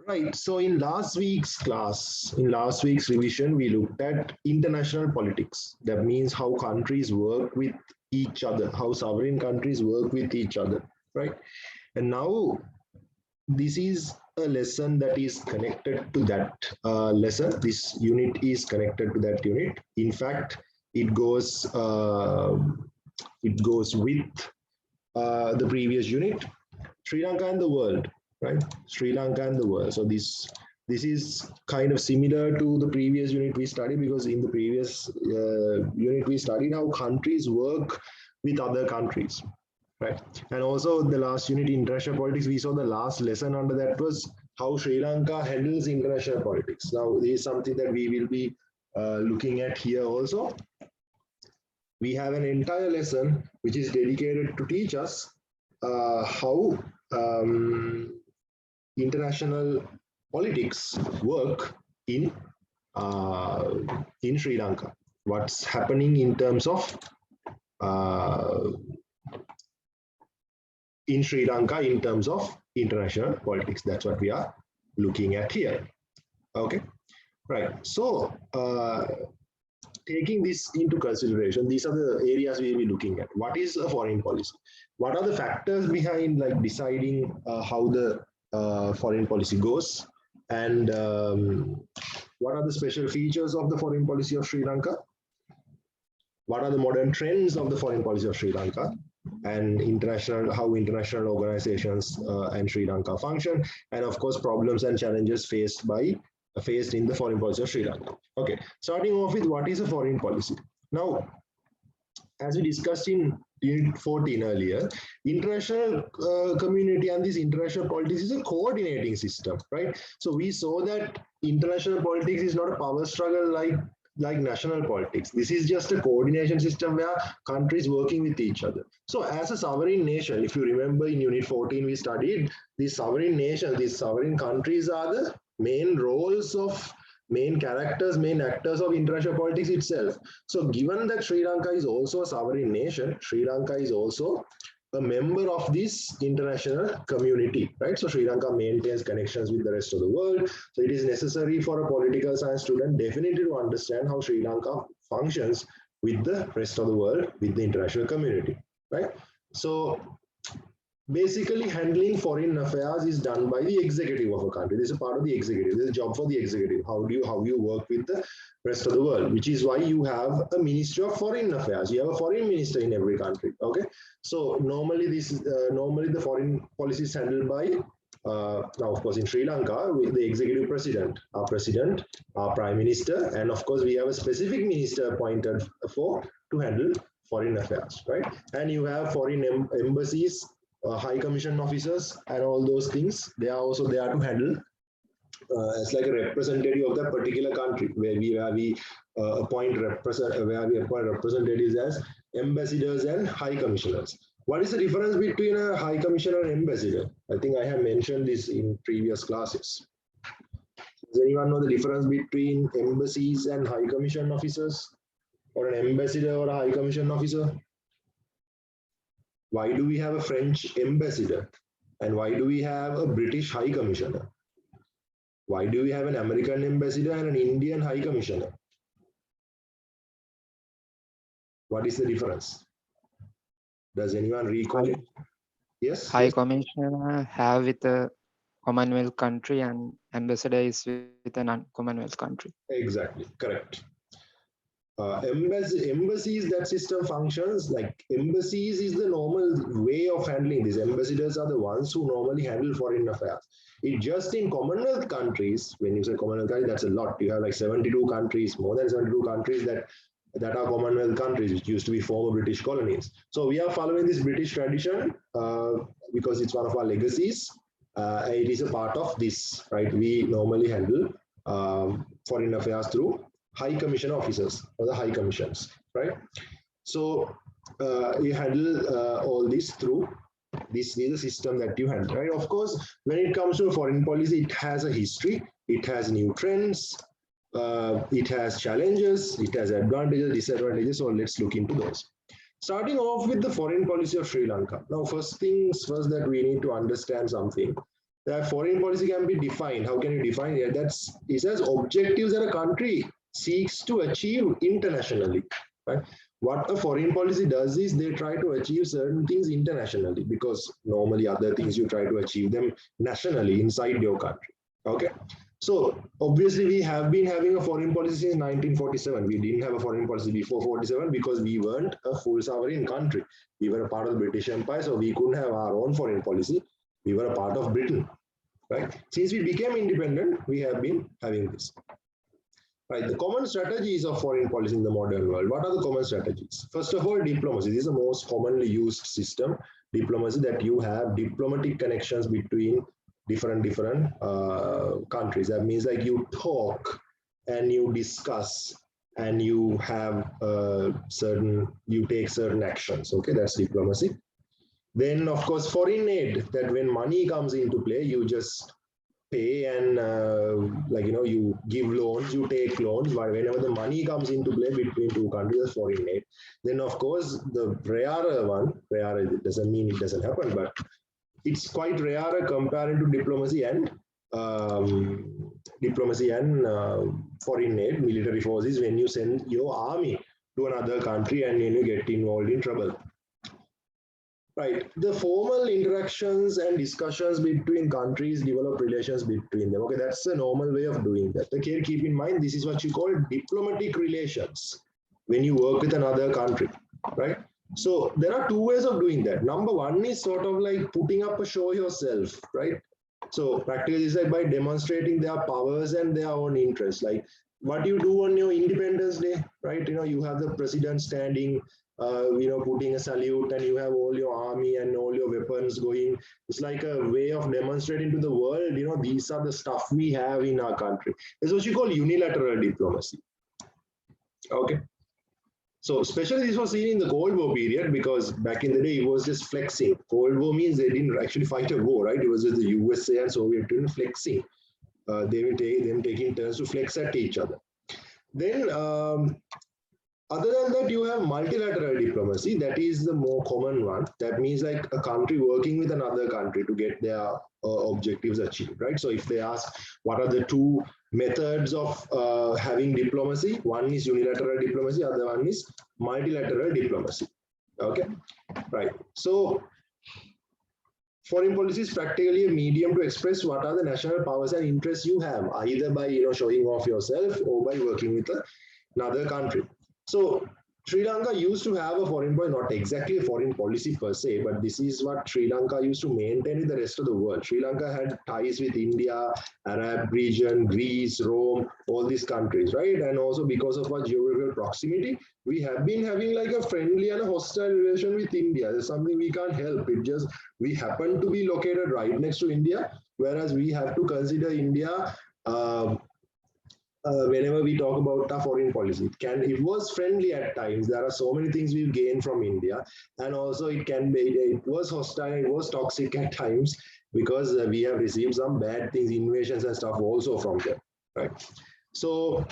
Right. So in last week's class, in last week's revision, we looked at international politics. That means how countries work with each other, how sovereign countries work with each other, right? And now this is a lesson that is connected to that lesson. This unit is connected to that unit. In fact, it goes with the previous unit, Sri Lanka and the world, right? Sri Lanka and the world. So this is kind of similar to the previous unit we studied, because in the previous unit we studied how countries work with other countries, right? And also the last unit, international politics, we saw the last lesson under that was how Sri Lanka handles international politics. Now this is something that we will be looking at here also. We have an entire lesson which is dedicated to teach us how international politics work in Sri Lanka. What's happening in terms of in Sri Lanka in terms of international politics. That's what we are looking at here. Okay, right. So taking this into consideration, these are the areas we will be looking at. What is a foreign policy? What are the factors behind like deciding how the foreign policy goes? And what are the special features of the foreign policy of Sri Lanka? What are the modern trends of the foreign policy of Sri Lanka? And how international organizations and Sri Lanka function, and of course problems and challenges faced in the foreign policy of Sri Lanka. Okay, starting off with what is a foreign policy. Now, as we discussed in Unit 14 earlier, international community and this international politics is a coordinating system, right? So we saw that international politics is not a power struggle like national politics. This is just a coordination system where countries working with each other. So as a sovereign nation, if you remember in Unit 14, we studied these sovereign nations, these sovereign countries are the main roles of main characters, main actors of international politics itself. So given that Sri Lanka is also a sovereign nation, Sri Lanka is also a member of this international community, right? So Sri Lanka maintains connections with the rest of the world. So it is necessary for a political science student definitely to understand how Sri Lanka functions with the rest of the world, with the international community, right? So basically handling foreign affairs is done by the executive of a country. This is a part of the executive. This is a job for the executive. How you work with the rest of the world, which is why you have a Ministry of Foreign Affairs. You have a foreign minister in every country. Okay, so normally normally the foreign policy is handled by now of course in Sri Lanka with the executive president, our prime minister, and of course we have a specific minister appointed to handle foreign affairs, right? And you have foreign embassies, high commission officers and all those things. They are also there to handle as like a representative of that particular country, where we appoint representatives as ambassadors and high commissioners. What is the difference between a high commissioner and ambassador? I think I have mentioned this in previous classes. Does anyone know the difference between embassies and high commission officers, or an ambassador or a high commission officer? Why do we have a French ambassador? And why do we have a British high commissioner? Why do we have an American ambassador and an Indian high commissioner? What is the difference? Does anyone recall it? Yes? High Commissioner have with a Commonwealth country and ambassador is with a non-Commonwealth country. Exactly, correct. Embassies, that system functions like embassies is the normal way of handling this. Ambassadors are the ones who normally handle foreign affairs. It just in Commonwealth countries, when you say Commonwealth countries, that's a lot. You have like 72 countries, more than 72 countries that are Commonwealth countries, which used to be former British colonies. So we are following this British tradition because it's one of our legacies. It is a part of this, right? We normally handle foreign affairs through high commission officers or the high commissions, right? So you handle all this through this is the system that you handle, right? Of course, when it comes to foreign policy, it has a history, it has new trends, it has challenges, it has advantages, disadvantages. So let's look into those. Starting off with the foreign policy of Sri Lanka. Now, first things first, that we need to understand something, that foreign policy can be defined. How can you define it? It says objectives that a country seeks to achieve internationally. Right? What a foreign policy does is they try to achieve certain things internationally, because normally other things you try to achieve them nationally inside your country. Okay. So obviously we have been having a foreign policy since 1947. We didn't have a foreign policy before 47 because we weren't a full sovereign country. We were a part of the British Empire, so we couldn't have our own foreign policy. We were a part of Britain, right? Since we became independent, we have been having this. Right, the common strategies of foreign policy in the modern world. What are the common strategies? First of all, diplomacy. This is the most commonly used system. Diplomacy, that you have diplomatic connections between different countries. That means like you talk and you discuss and you have you take certain actions. Okay, that's diplomacy. Then of course, foreign aid, that when money comes into play, you just pay and you give loans, you take loans, but whenever the money comes into play between two countries, foreign aid. Then of course the rarer one, it doesn't mean it doesn't happen, but it's quite rarer compared to diplomacy and foreign aid, military forces, when you send your army to another country and you get involved in trouble. Right, the formal interactions and discussions between countries develop relations between them. Okay, that's the normal way of doing that. Okay, keep in mind, this is what you call diplomatic relations when you work with another country, right? So there are two ways of doing that. Number one is sort of like putting up a show yourself, right? So practically it's like by demonstrating their powers and their own interests, like what you do on your Independence Day, right? You have the president standing, putting a salute, and you have all your army and all your weapons going. It's like a way of demonstrating to the world, these are the stuff we have in our country. It's what you call unilateral diplomacy. Okay. So especially this was seen in the Cold War period, because back in the day it was just flexing. Cold War means they didn't actually fight a war, right? It was just the USA and Soviet Union flexing. They will take them taking turns to flex at each other. Then other than that, you have multilateral diplomacy. That is the more common one. That means like a country working with another country to get their objectives achieved, right? So if they ask what are the two methods of having diplomacy, one is unilateral diplomacy, other one is multilateral diplomacy. Okay, right. So foreign policy is practically a medium to express what are the national powers and interests you have, either by showing off yourself or by working with another country. So Sri Lanka used to have a foreign policy, not exactly a foreign policy per se, but this is what Sri Lanka used to maintain with the rest of the world. Sri Lanka had ties with India, Arab region, Greece, Rome, all these countries, right? And also because of our geographical proximity, we have been having like a friendly and a hostile relation with India. There's something we can't help. It just, we happen to be located right next to India, whereas we have to consider India whenever we talk about our foreign policy. It was friendly at times. There are so many things we've gained from India, and also it was hostile, it was toxic at times, because we have received some bad things, invasions and stuff also from them, right? So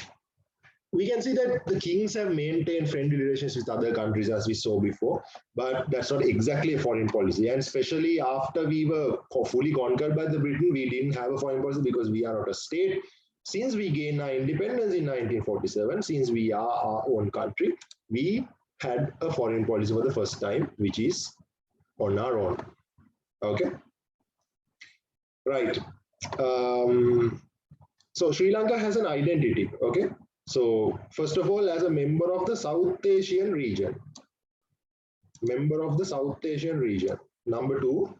we can see that the kings have maintained friendly relations with other countries, as we saw before, but that's not exactly a foreign policy. And especially after we were fully conquered by the Britain, we didn't have a foreign policy because we are not a state. Since we gained our independence in 1947, since we are our own country, we had a foreign policy for the first time, which is on our own. Okay. Right. So Sri Lanka has an identity. Okay. So first of all, as a member of the South Asian region. Member of the South Asian region. Number two,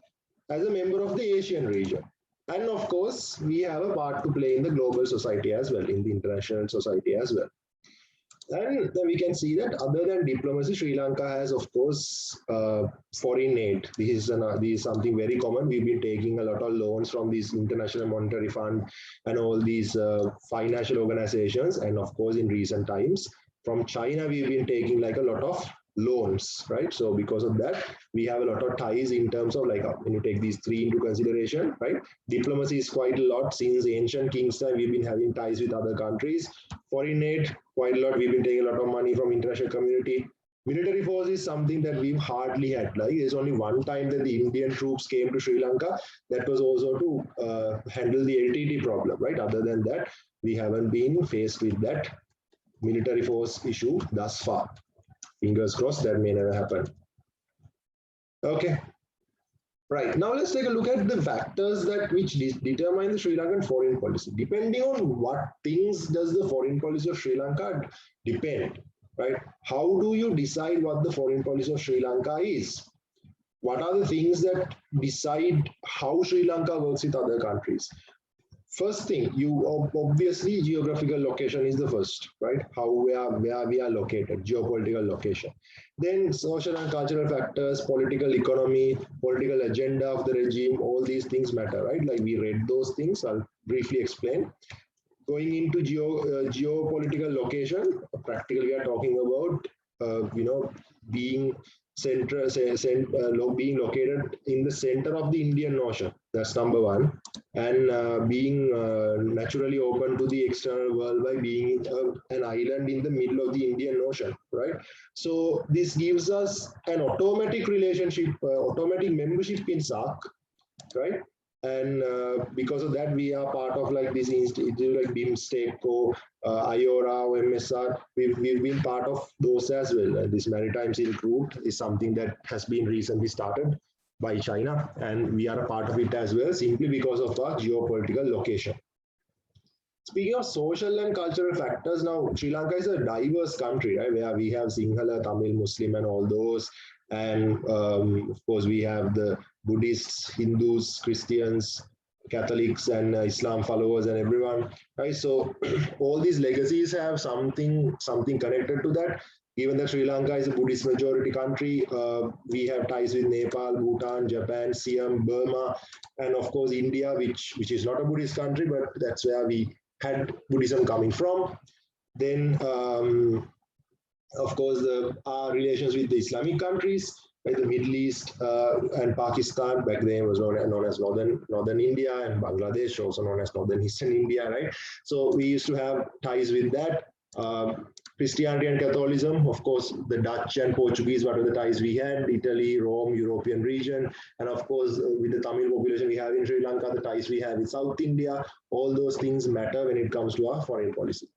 as a member of the Asian region. And of course, we have a part to play in the global society as well, in the international society as well. And then we can see that other than diplomacy, Sri Lanka has, of course, foreign aid. This is something very common. We've been taking a lot of loans from these International Monetary Fund and all these financial organizations. And of course, in recent times, from China, we've been taking like a lot of loans, right? So because of that, we have a lot of ties in terms of like, when you take these three into consideration, right? Diplomacy is quite a lot. Since ancient kings time, we've been having ties with other countries. Foreign aid, quite a lot. We've been taking a lot of money from international community. Military force is something that we've hardly had. Like there's only one time that the Indian troops came to Sri Lanka. That was also to handle the LTT problem, right? Other than that, we haven't been faced with that military force issue thus far. Fingers crossed that may never happen. Okay. Right. Now let's take a look at the factors that which determine the Sri Lankan foreign policy. Depending on what things does the foreign policy of Sri Lanka depend, right? How do you decide what the foreign policy of Sri Lanka is? What are the things that decide how Sri Lanka works with other countries? First thing, you obviously geographical location is the first, right? Where we are located, geopolitical location. Then social and cultural factors, political economy, political agenda of the regime, all these things matter, right? Like we read those things, I'll briefly explain. Going into geopolitical location, practically we are talking about, being being located in the center of the Indian Ocean. That's number one. And being naturally open to the external world by being an island in the middle of the Indian Ocean, right? So this gives us an automatic relationship, automatic membership in SAARC, right? And because of that, we are part of like this institute like BIMSTEC or IORA or MSR. We've been part of those as well. This Maritime Silk Route is something that has been recently started by China, and we are a part of it as well, simply because of our geopolitical location. Speaking of social and cultural factors, now Sri Lanka is a diverse country, right? Where we have Sinhala, Tamil, Muslim, and all those. And of course, we have the Buddhists, Hindus, Christians, Catholics, and Islam followers, and everyone, right? So all these legacies have something connected to that. Given that Sri Lanka is a Buddhist majority country, we have ties with Nepal, Bhutan, Japan, Siam, Burma, and of course India, which is not a Buddhist country, but that's where we had Buddhism coming from. Then, of course, our relations with the Islamic countries, like the Middle East and Pakistan, back then was known as Northern India, and Bangladesh, also known as Northern Eastern India, right? So we used to have ties with that. Christianity and Catholicism, of course, the Dutch and Portuguese, what are the ties we had, Italy, Rome, European region, and of course, with the Tamil population we have in Sri Lanka, the ties we have in South India, all those things matter when it comes to our foreign policy.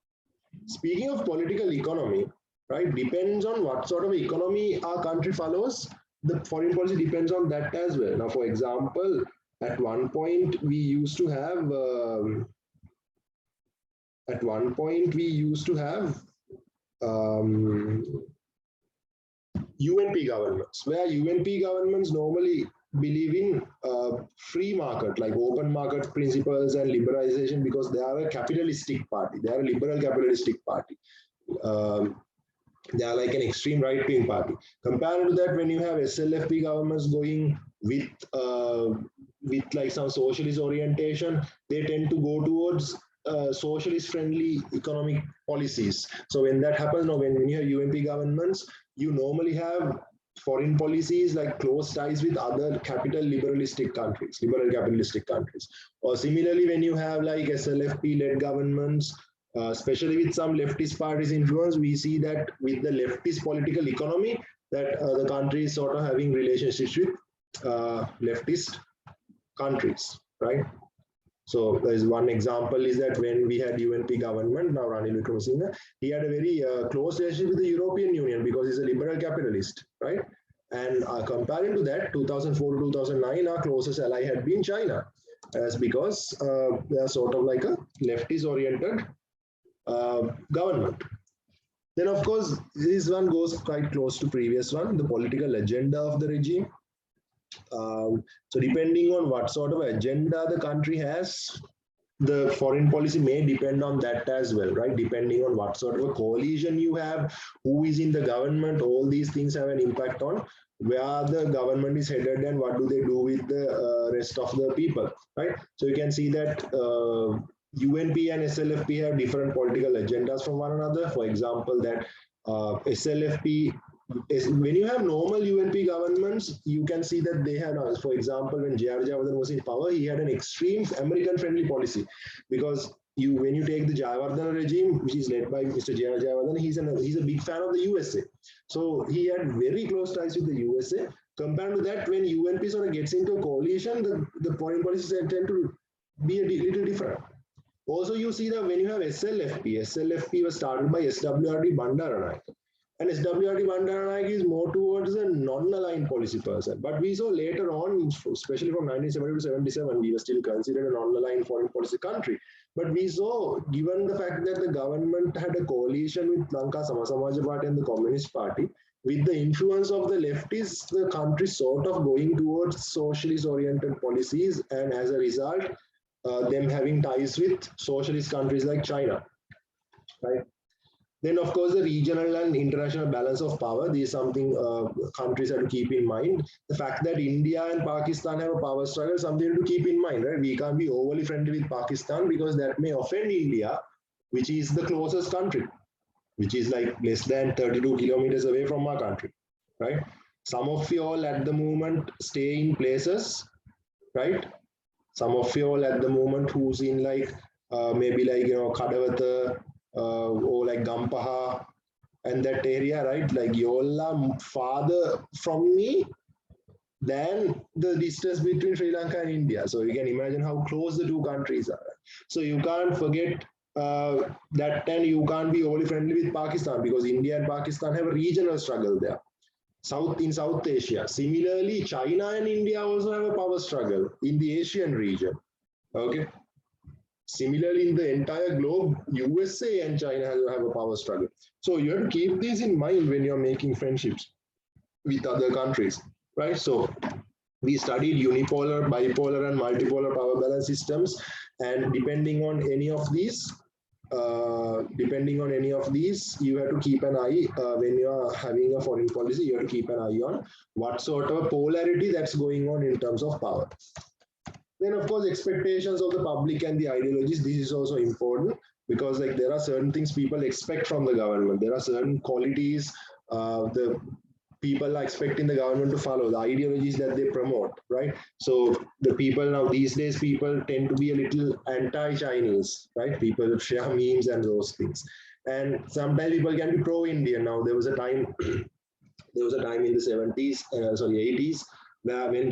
Speaking of political economy, right, depends on what sort of economy our country follows, the foreign policy depends on that as well. Now, for example, at one point we used to have UNP governments, where UNP governments normally believe in free market, like open market principles and liberalization, because they are a capitalistic party. They are a liberal capitalistic party. They are like an extreme right-wing party. Compared to that, when you have SLFP governments going with like some socialist orientation, they tend to go towards socialist-friendly economic policies. So when that happens, or when you have UNP governments, you normally have foreign policies like close ties with other capital liberalistic countries, liberal capitalistic countries. Or similarly, when you have like SLFP-led governments, especially with some leftist parties influence, we see that with the leftist political economy, that the country is sort of having relationships with leftist countries, right? So there's one example is that when we had UNP government, now Ranil Wickremesinghe, he had a very close relationship with the European Union because he's a liberal capitalist, right? And comparing to that, 2004 to 2009, our closest ally had been China, as because they are sort of like a leftist-oriented government. Then, of course, this one goes quite close to previous one, the political agenda of the regime. So depending on what sort of agenda the country has, the foreign policy may depend on that as well, right? Depending on what sort of a coalition you have, who is in the government, all these things have an impact on where the government is headed and what do they do with the rest of the people, right? So you can see that UNP and SLFP have different political agendas from one another. For example, that SLFP, when you have normal UNP governments, you can see that they had, for example, when J.R. Jayawardena was in power, he had an extreme American-friendly policy because when you take the Jayawardena regime, which is led by Mr. J.R. Jayawardena, he's a big fan of the USA. So he had very close ties with the USA. Compared to that, when UNP sort of gets into a coalition, the foreign policies tend to be a little different. Also, you see that when you have SLFP was started by SWRD Bandaranaike. And SWRD Bandaranaike is more towards a non-aligned policy person. But we saw later on, especially from 1970 to 77, we were still considered a non-aligned foreign policy country. But we saw, given the fact that the government had a coalition with Lanka Samasamaja Party and the Communist Party, with the influence of the leftists, the country sort of going towards socialist-oriented policies, and as a result, them having ties with socialist countries like China, right? Then, of course, the regional and international balance of power. This is something countries have to keep in mind. The fact that India and Pakistan have a power struggle is something to keep in mind, right? We can't be overly friendly with Pakistan because that may offend India, which is the closest country, which is like less than 32 kilometers away from our country, right? Some of you all at the moment stay in places, right? Some of you all at the moment who's in like maybe like Kadawatha or like Gampaha and that area, right? Like you're farther from me than the distance between Sri Lanka and India. So you can imagine how close the two countries are. So you can't forget that, and you can't be overly friendly with Pakistan because India and Pakistan have a regional struggle there. In South Asia. Similarly, China and India also have a power struggle in the Asian region. Okay. Similarly, in the entire globe, USA and China have a power struggle. So you have to keep this in mind when you're making friendships with other countries, right? So we studied unipolar, bipolar, and multipolar power balance systems, and depending on any of these, you have to keep an eye when you are having a foreign policy. You have to keep an eye on what sort of polarity that's going on in terms of power. Then, of course, expectations of the public and the ideologies. This is also important because, like, there are certain things people expect from the government. There are certain qualities the people are expecting the government to follow, the ideologies that they promote, right? So the people now these days, people tend to be a little anti-Chinese, right? People share memes and those things. And sometimes people can be pro-Indian. Now there was a time in the 70s, 80s, where when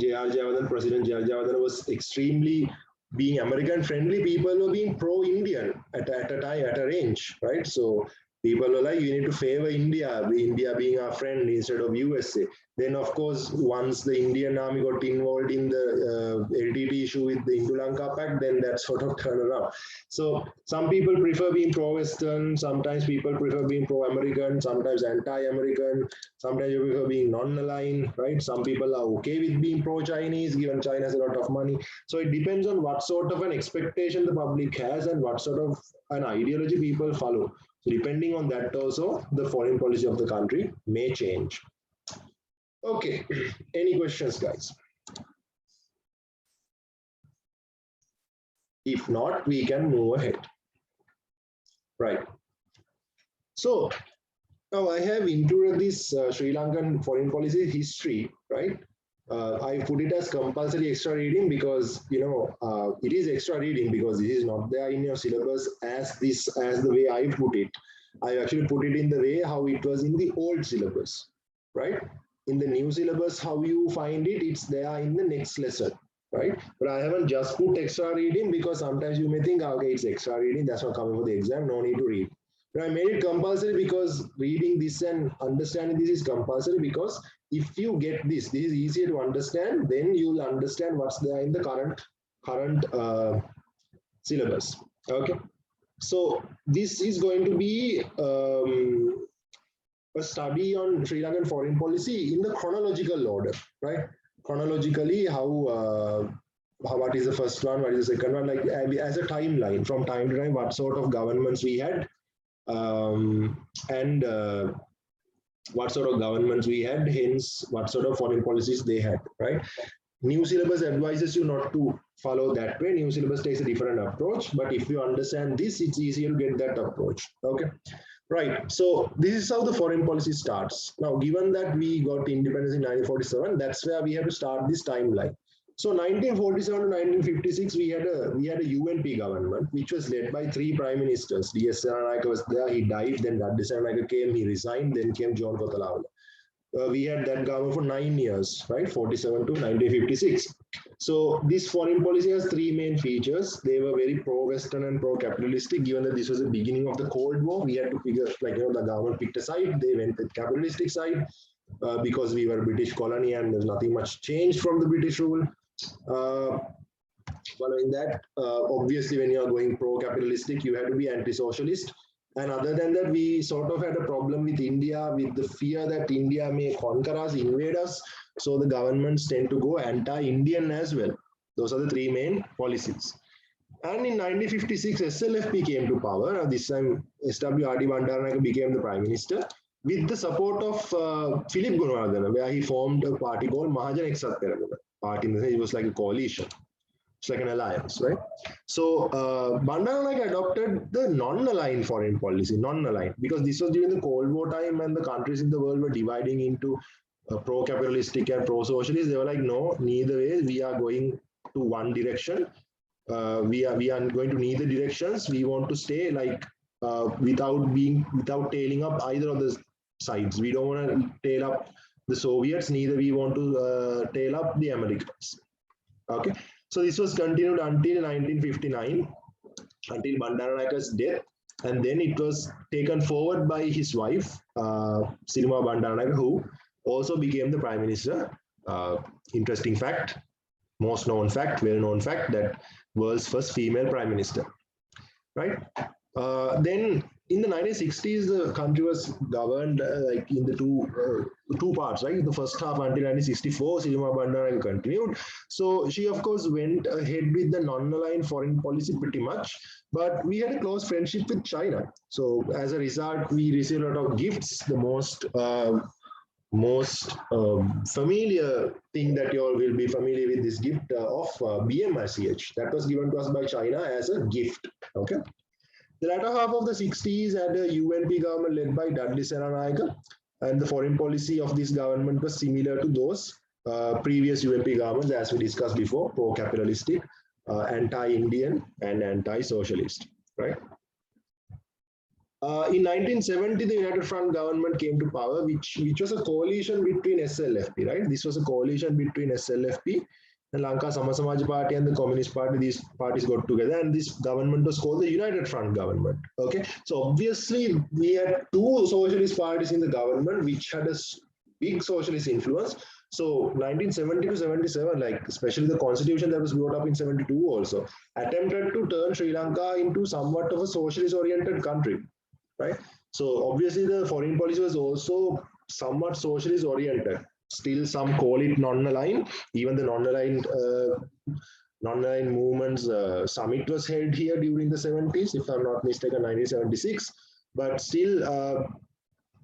President J.R. Jayawardena was extremely being American friendly, people were being pro-Indian at a range, right? So people were like, you need to favor India being our friend instead of USA. Then, of course, once the Indian army got involved in the LTT issue with the Indo-Lanka Pact, then that sort of turned around. So some people prefer being pro-Western, sometimes people prefer being pro-American, sometimes anti-American, sometimes you prefer being non-aligned, right? Some people are okay with being pro-Chinese, given China has a lot of money. So it depends on what sort of an expectation the public has and what sort of an ideology people follow. So depending on that also, the foreign policy of the country may change. Okay, any questions, guys? If not, we can move ahead. Right. So now I have included this Sri Lankan foreign policy history, right? I put it as compulsory extra reading because, it is extra reading because this is not there in your syllabus as the way I put it. I actually put it in the way how it was in the old syllabus, right? In the new syllabus, how you find it, it's there in the next lesson, right? But I haven't just put extra reading because sometimes you may think, okay, it's extra reading, that's not coming for the exam, no need to read. But I made it compulsory because reading this and understanding this is compulsory because if you get this is easier to understand, then you'll understand what's there in the current syllabus. Okay. So this is going to be a study on Sri Lankan foreign policy in the chronological order, right? Chronologically, what is the first one, what is the second one, like as a timeline from time to time, what sort of governments we had, and what sort of governments we had, hence what sort of foreign policies they had, right? New syllabus advises you not to follow that way. New syllabus takes a different approach, but if you understand this, it's easier to get that approach. Okay, right. So this is how the foreign policy starts. Now, given that we got independence in 1947, that's where we have to start this timeline. So 1947 to 1956, we had a UNP government, which was led by three prime ministers. D.S. Seranayake was there, he died, then Daddy Seranayake came, he resigned, then came John Kotalawala. We had that government for 9 years, right, 47 to 1956. So this foreign policy has three main features. They were very pro-Western and pro-capitalistic. Given that this was the beginning of the Cold War, we had to figure, like, the government picked a side. They went with capitalistic side because we were a British colony and there's nothing much changed from the British rule. Following that, obviously, when you are going pro-capitalistic, you have to be anti-socialist. And other than that, we sort of had a problem with India, with the fear that India may conquer us, invade us. So the governments tend to go anti-Indian as well. Those are the three main policies. And in 1956, SLFP came to power. This time, SWRD Bandaranaike became the prime minister with the support of Philip Gunawardena, where he formed a party called Mahajana Eksat Peramuna. Party, it was like a coalition. It's like an alliance, right? So Bandaranaike adopted the non-aligned foreign policy, non-aligned, because this was during the Cold War time and the countries in the world were dividing into pro-capitalistic and pro-socialist. They were like, no, neither way, we are going to one direction. We are going to neither directions. We want to stay like without tailing up either of the sides. We don't want to tail up the Soviets, neither we want to tail up the Americans. Okay, so this was continued until 1959, until Bandaranaike's death, and then it was taken forward by his wife, Sirima Bandaranaike, who also became the prime minister. Interesting fact, most known fact, well-known fact, that world's first female prime minister, right? Then in the 1960s, the country was governed like in the two parts, right? The first half until 1964, Sirima Bandaranaike continued. So she, of course, went ahead with the non-aligned foreign policy pretty much, but we had a close friendship with China. So as a result, we received a lot of gifts. The most familiar thing that you all will be familiar with this gift of BMICH that was given to us by China as a gift. Okay. The latter half of the 60s had a UNP government led by Dudley Seranayake, and the foreign policy of this government was similar to those previous UNP governments, as we discussed before, pro-capitalistic, anti-Indian, and anti-socialist, right? In 1970, the United Front government came to power, which was a coalition between SLFP, right? This was a coalition between SLFP, the Lanka Samasamaj Party and the Communist Party. These parties got together, and this government was called the United Front government. Okay, so obviously we had two socialist parties in the government, which had a big socialist influence. So 1970 to 77, like especially the constitution that was brought up in 72 also, attempted to turn Sri Lanka into somewhat of a socialist-oriented country, right? So obviously the foreign policy was also somewhat socialist-oriented. Still, some call it non-aligned. Even the non-aligned movements summit was held here during the 70s, if I'm not mistaken, 1976. But still,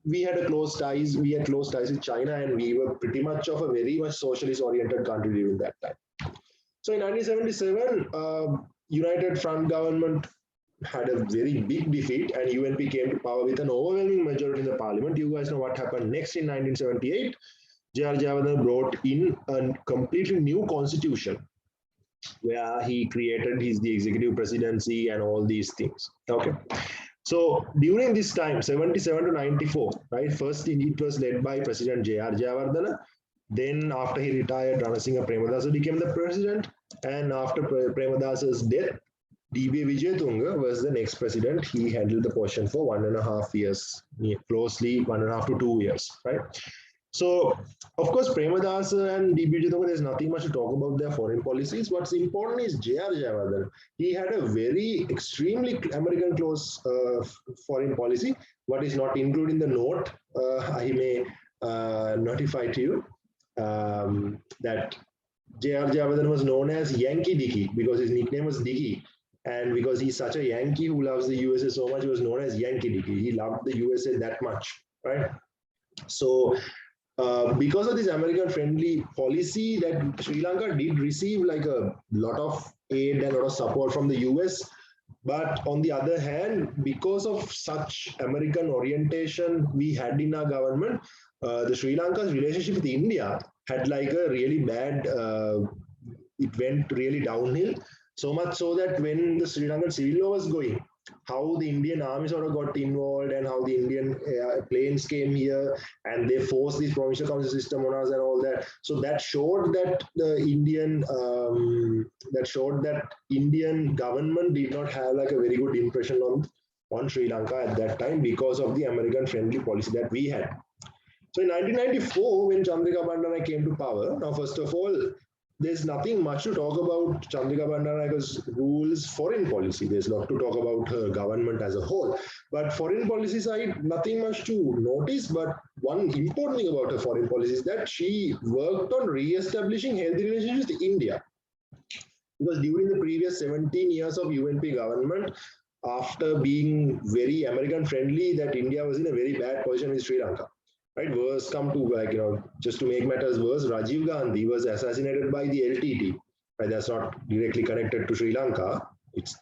we had close ties. We had close ties with China, and we were pretty much of a very much socialist-oriented country during that time. So in 1977, United Front government had a very big defeat, and UNP came to power with an overwhelming majority in the parliament. You guys know what happened next in 1978. J.R. Jayawardena brought in a completely new constitution where he created the executive presidency and all these things. Okay. So during this time, 77 to 94, right? First, it was led by President J.R. Jayawardena. Then after he retired, Ranasinghe Premadasa became the president. And after Premadasa's death, D.B. Wijetunga was the next president. He handled the position for 1.5 years, closely 1.5 to 2 years, right? So, of course, Premadasa and D.B. Wijetunga, there's nothing much to talk about their foreign policies. What's important is J.R. Jayawardena. He had a very extremely American close foreign policy. What is not included in the note, I may notify to you that J.R. Jayawardena was known as Yankee Dicky because his nickname was Dicky. And because he's such a Yankee who loves the USA so much, he was known as Yankee Dicky. He loved the USA that much, right? So, because of this American-friendly policy, that Sri Lanka did receive like a lot of aid and a lot of support from the US. But on the other hand, because of such American orientation we had in our government, the Sri Lanka's relationship with India had like a really bad it went really downhill. So much so that when the Sri Lankan civil war was going, how the Indian army sort of got involved and how the Indian planes came here and they forced this provincial council system on us and all that. So that showed that the Indian government did not have like a very good impression on Sri Lanka at that time because of the American friendly policy that we had. So in 1994, when Chandrika Bandaranaike came to power, now first of all, there's nothing much to talk about Chandrika Bandaranaike's rules, foreign policy. There's a lot to talk about her government as a whole. But foreign policy side, nothing much to notice. But one important thing about her foreign policy is that she worked on re-establishing healthy relations with India. Because during the previous 17 years of UNP government, after being very American friendly, that India was in a very bad position with Sri Lanka. Right, worse come to, like, just to make matters worse, Rajiv Gandhi was assassinated by the LTT. Right, that's not directly connected to Sri Lanka.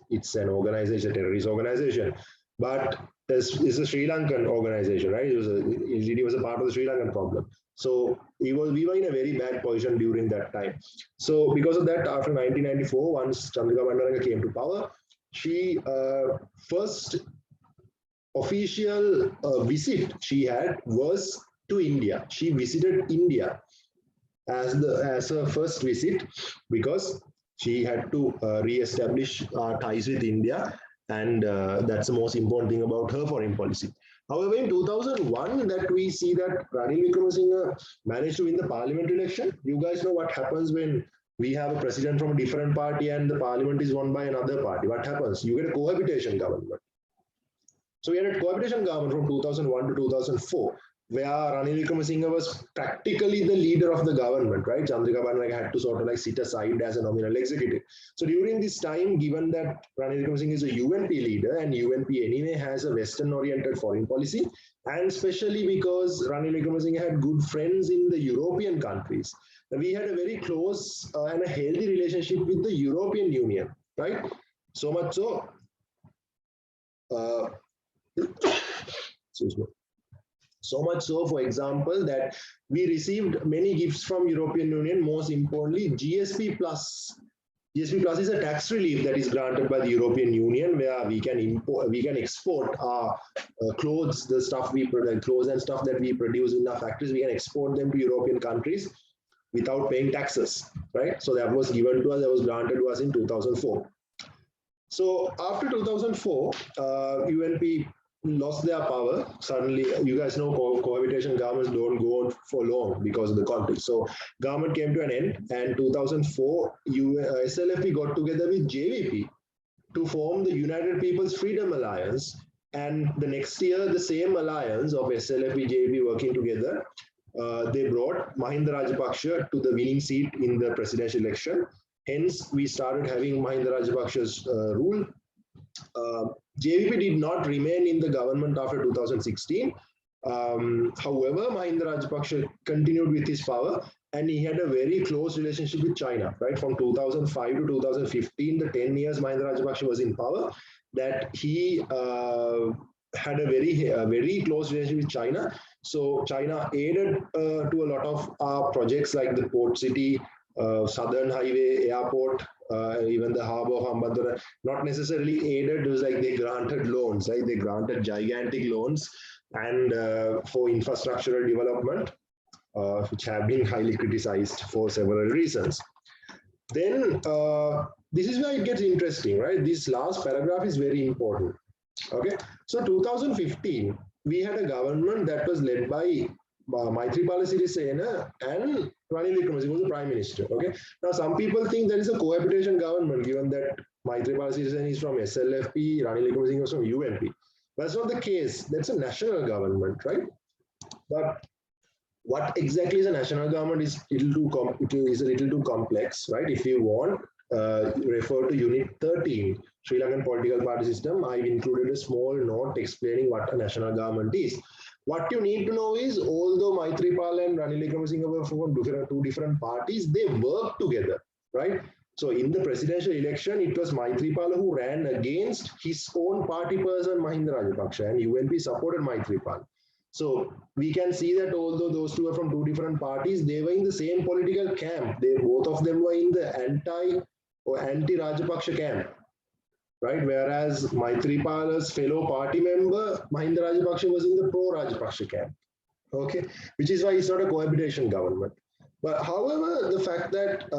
It's an organization, a terrorist organization, but it's a Sri Lankan organization, right? LTT was a part of the Sri Lankan problem. So we were in a very bad position during that time. So because of that, after 1994, once Chandrika Bandaranaike came to power, she first official visit she had was to India. She visited India as her first visit because she had to re-establish ties with India, and that's the most important thing about her foreign policy. However, in 2001, that we see that Ranil Wickremesinghe managed to win the parliament election. You guys know what happens when we have a president from a different party and the parliament is won by another party. What happens? You get a cohabitation government. So we had a cohabitation government from 2001 to 2004, where Ranil Wickremesinghe was practically the leader of the government, right? Chandrika Bandaranaike had to sort of like sit aside as a nominal executive. So during this time, given that Ranil Wickremesinghe is a UNP leader and UNP anyway has a Western-oriented foreign policy, and especially because Ranil Wickremesinghe had good friends in the European countries, we had a very close and a healthy relationship with the European Union, right? So much so, excuse me. So much so, for example, that we received many gifts from European Union, most importantly, GSP Plus. GSP Plus is a tax relief that is granted by the European Union, where we can export our clothes, the stuff we produce, clothes and stuff that we produce in our factories, we can export them to European countries without paying taxes, right? So that was given to us, that was granted to us in 2004. So after 2004, UNP lost their power. Suddenly, you guys know cohabitation governments don't go on for long because of the conflict. So government came to an end, and 2004, SLFP got together with JVP to form the United People's Freedom Alliance. And the next year, the same alliance of SLFP, JVP working together, they brought Mahinda Rajapaksa to the winning seat in the presidential election. Hence, we started having Mahinda Rajapaksa's rule. JVP did not remain in the government after 2016. However, Mahinda Rajapaksa continued with his power, and he had a very close relationship with China, right? From 2005 to 2015, the 10 years Mahinda Rajapaksa was in power, that he had a very close relationship with China. So China aided to a lot of our projects like the port city, Southern Highway, airport, even the harbor of Hambantota. Not necessarily aided, it was like they granted loans, right? They granted gigantic loans and for infrastructural development, which have been highly criticized for several reasons. Then this is where it gets interesting, right? This last paragraph is very important. Okay, so 2015, we had a government that was led by Maithripala Sirisena and Ranil Wickremesinghe was the prime minister. Okay, now some people think there is a cohabitation government given that Maithripala Sirisena is from SLFP, Ranil Wickremesinghe was from UNP. But that's not the case. That's a national government, right? But what exactly is a national government is a little too complex, right? If you want, refer to Unit 13, Sri Lankan Political Party System. I've included a small note explaining what a national government is. What you need to know is, although Maithripala and Ranil Wickremesinghe were from two different parties, they worked together, right? So in the presidential election, it was Maithripala who ran against his own party person, Mahinda Rajapaksa, and UNP supported Maithripala. So we can see that although those two are from two different parties, they were in the same political camp. They both of them were in the anti-Rajapaksa camp, right? Whereas Maithripala's fellow party member Mahinda Rajapaksa was in the pro-Rajapaksa camp. Okay, which is why it's not a cohabitation government. But however, the fact that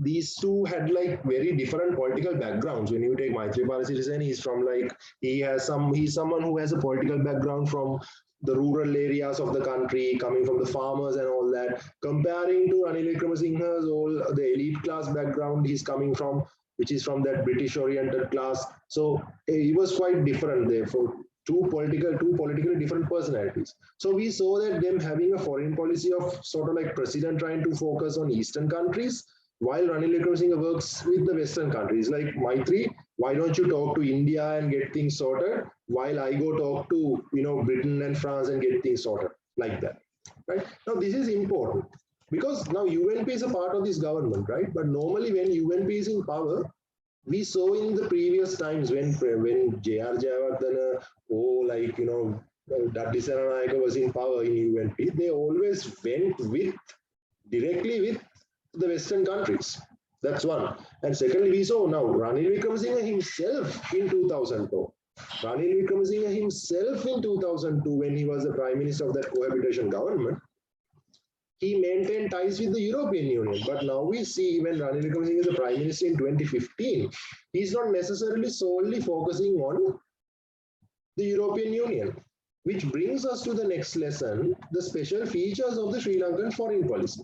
these two had like very different political backgrounds. When you take Maithripala Sirisena, he's someone who has a political background from the rural areas of the country, coming from the farmers and all that. Comparing to Ranil Wickremesinghe's all the elite class background he's coming from, which is from that British-oriented class. So he was quite different there for two politically different personalities. So we saw that them having a foreign policy of sort of like president trying to focus on Eastern countries, while Ranil Wickremesinghe works with the Western countries. Like Maitri, why don't you talk to India and get things sorted, while I go talk to Britain and France and get things sorted, like that. Right? Now this is important because now UNP is a part of this government, right? But normally when UNP is in power, we saw in the previous times when J.R. Jayawardena Dudley Senanayake was in power in UNP, they always went directly with the Western countries. That's one. And secondly, we saw now Ranil Wickremesinghe himself in 2002. Ranil Wickremesinghe himself in 2002, when he was the Prime Minister of that cohabitation government, he maintained ties with the European Union. But now we see when Ranil Wickremesinghe is the Prime Minister in 2015, he's not necessarily solely focusing on the European Union, which brings us to the next lesson, the special features of the Sri Lankan foreign policy.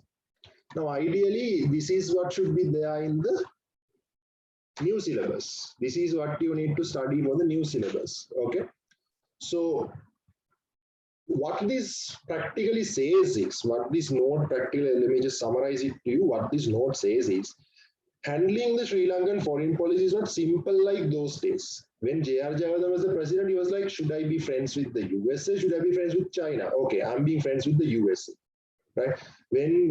Now, ideally, this is what should be there in the new syllabus. This is what you need to study for the new syllabus. Okay. So, what this practically says is, what this note practically, let me just summarize it to you. What this note says is, handling the Sri Lankan foreign policy is not simple like those days. When J.R. Jayawardena was the president, he was like, should I be friends with the USA? Should I be friends with China? Okay, I'm being friends with the USA. Right? When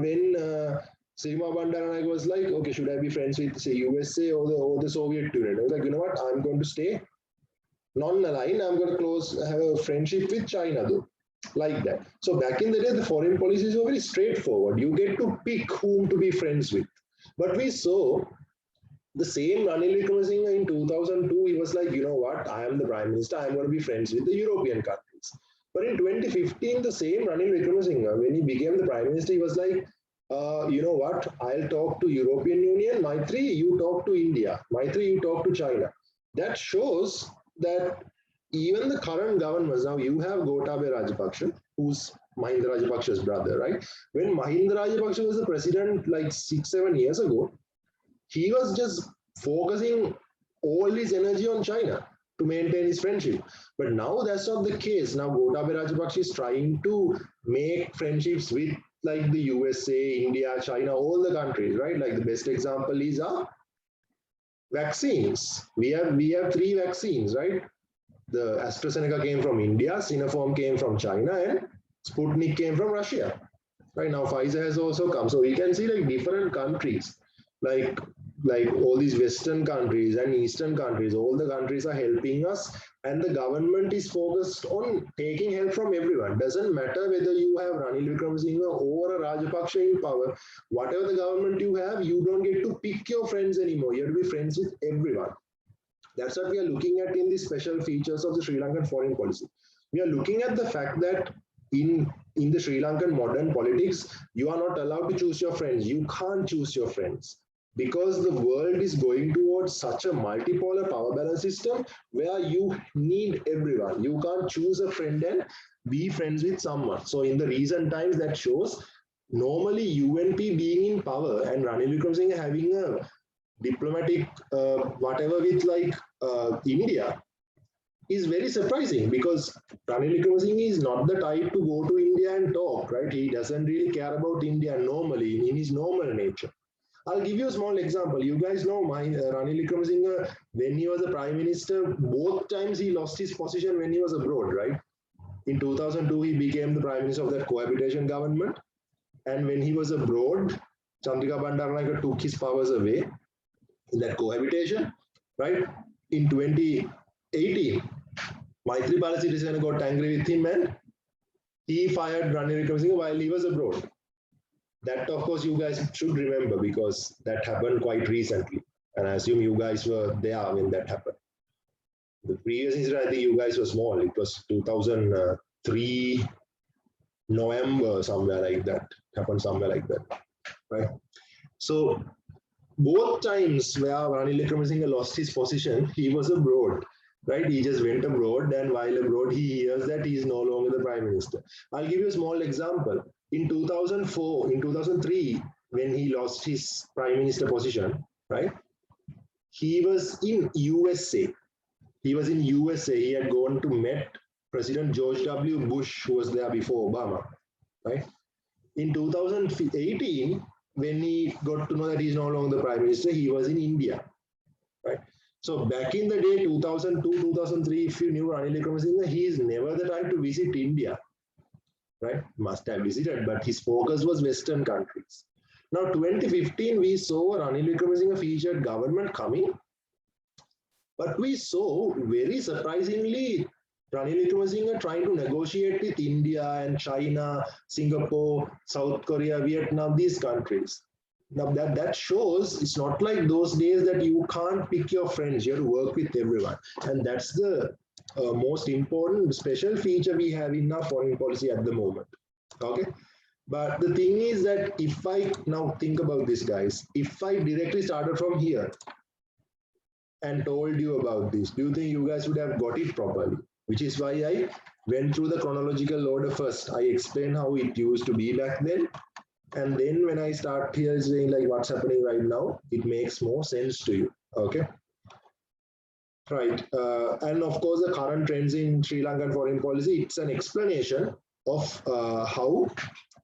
Sirima Bandaranaike was like, okay, should I be friends with, say, USA or the Soviet Union? I was like, you know what, I'm going to stay non-aligned. I'm going to have a friendship with China though. Like that. So back in the day, the foreign policies were very straightforward. You get to pick whom to be friends with. But we saw the same Ranil Wickremesinghe in 2002. He was like, you know what, I am the Prime Minister. I'm going to be friends with the European countries. But in 2015, the same Ranil Wickremesinghe, when he became the Prime Minister, he was like, you know what, I'll talk to European Union. Maitri, you talk to India. Maitri, you talk to China. That shows that even the current governments, now you have Gotabaya Rajapaksa, who's Mahinda Rajapaksa's brother, right? When Mahinda Rajapaksa was the president like 6-7 years ago, he was just focusing all his energy on China to maintain his friendship. But now that's not the case. Now Gotabaya Rajapaksa is trying to make friendships with like the USA, India, China, all the countries, right? Like the best example is vaccines. We have 3 vaccines, right? The AstraZeneca came from India, Sinopharm came from China, and Sputnik came from Russia. Right now, Pfizer has also come. So we can see like different countries, like all these Western countries and Eastern countries, all the countries are helping us, and the government is focused on taking help from everyone. Doesn't matter whether you have Ranil Wickremesinghe or a Rajapaksa in power, whatever the government you have, you don't get to pick your friends anymore. You have to be friends with everyone. That's what we are looking at in the special features of the Sri Lankan foreign policy. We are looking at the fact that in the Sri Lankan modern politics, you are not allowed to choose your friends. You can't choose your friends because the world is going towards such a multipolar power balance system where you need everyone. You can't choose a friend and be friends with someone. So in the recent times, that shows normally UNP being in power and Ranil Wickremesinghe having a diplomatic whatever with like India is very surprising, because Ranil Wickremesinghe is not the type to go to India and talk, right? He doesn't really care about India normally in his normal nature. I'll give you a small example. You guys know Ranil Wickremesinghe, when he was a prime minister, both times he lost his position when he was abroad, right? In 2002, he became the prime minister of that cohabitation government. And when he was abroad, Chandrika Bandaranaike took his powers away in that cohabitation, right? In 2018, Maithripala Sirisena got angry with him and he fired Ranil Wickremesinghe while he was abroad. That, of course, you guys should remember because that happened quite recently. And I assume you guys were there when that happened. The previous incident, I think you guys were small. It was 2003 November, somewhere like that. Happened somewhere like that, right? So both times where Ranil Wickremesinghe lost his position, he was abroad, right? He just went abroad, and while abroad, he hears that he is no longer the prime minister. I'll give you a small example. In 2004, in 2003, when he lost his prime minister position, right? He was in USA. He was in USA. He had gone to met President George W. Bush, who was there before Obama, right? In 2018, when he got to know that he's no longer the prime minister, he was in India, right? So back in the day, 2002, 2003, if you knew Ranil Wickremesinghe, he is never the time to visit India, right? Must have visited, but his focus was Western countries. Now, 2015, we saw Ranil Wickremesinghe featured government coming, but we saw very surprisingly Ranil Wickremesinghe trying to negotiate with India and China, Singapore, South Korea, Vietnam, these countries. Now that shows it's not like those days that you can't pick your friends, you have to work with everyone. And that's the most important special feature we have in our foreign policy at the moment. Okay. But the thing is that if I now think about this, guys, if I directly started from here and told you about this, do you think you guys would have got it properly? Which is why I went through the chronological order first. I explained how it used to be back then. And then when I start here saying like what's happening right now, it makes more sense to you. Okay. Right. And of course, the current trends in Sri Lankan foreign policy, it's an explanation of how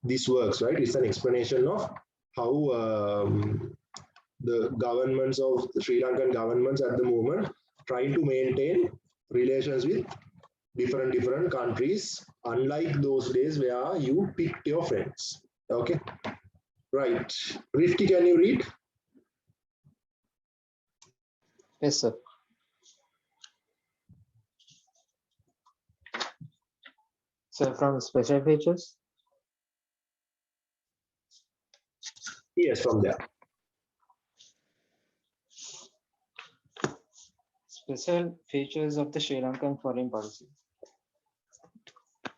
this works, right? It's an explanation of how the governments of the Sri Lankan governments at the moment try to maintain relations with different countries, unlike those days where you picked your friends. Okay. Right. Rifki, can you read? Yes, sir. So from special features? Yes, from there. Special features of the Sri Lankan foreign policy.